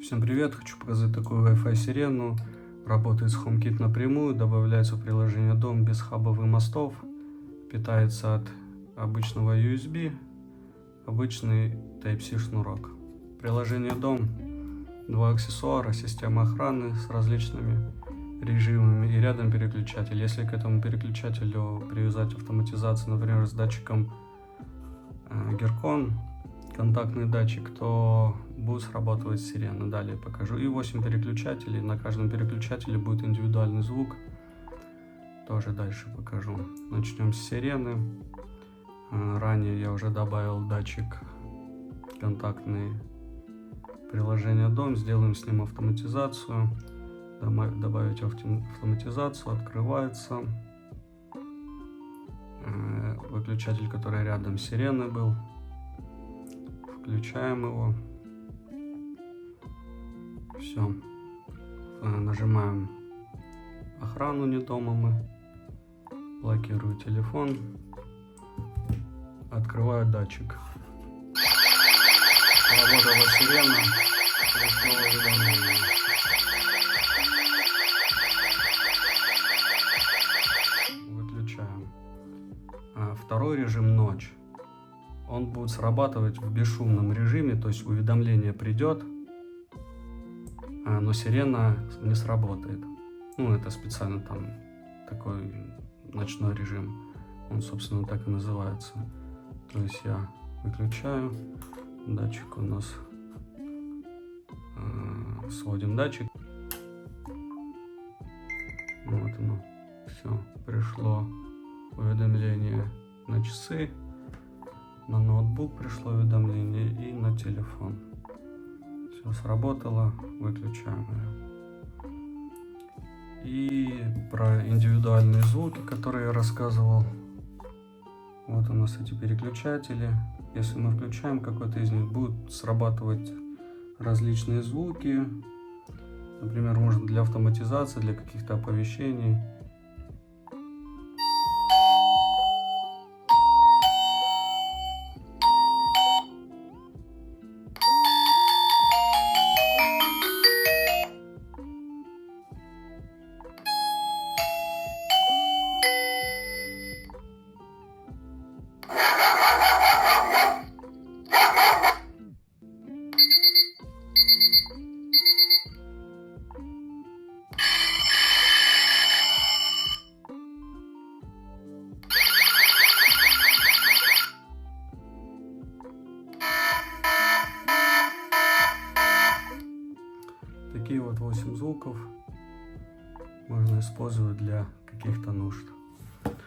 Всем привет! Хочу показать такую Wi-Fi сирену. Работает с HomeKit напрямую, добавляется в приложение Дом без хабов и мостов. Питается от обычного USB, обычный Type-C шнурок. Приложение Дом, два аксессуара, система охраны с различными режимами и рядом переключатель. Если к этому переключателю привязать автоматизацию, например, с датчиком Геркон, контактный датчик, то будет срабатывать сирена. Далее покажу. И 8 переключателей. На каждом переключателе будет индивидуальный звук. Тоже дальше покажу. Начнем с сирены. Ранее я уже добавил датчик контактный приложение Дом. Сделаем с ним автоматизацию. Добавить автоматизацию. Открывается. Выключатель, который рядом с сиреной был. Включаем его. Все. Нажимаем охрану не дома мы. Блокирую телефон. Открываю датчик. Работала сирена. Пришло уведомление. Выключаем. Второй режим — ночь. Он будет срабатывать в бесшумном режиме, то есть уведомление придет, но сирена не сработает. Это специально там такой ночной режим. Он, собственно, так и называется. То есть я выключаю. Датчик у нас. Сводим датчик. Вот оно. Все. Пришло уведомление на часы. На ноутбук пришло уведомление и на телефон. Все сработало. Выключаем ее. И про индивидуальные звуки, которые я рассказывал. Вот у нас эти переключатели. Если мы включаем какой-то из них, будут срабатывать различные звуки. Например, можно для автоматизации, для каких-то оповещений. Такие вот 8 звуков можно использовать для каких-то нужд.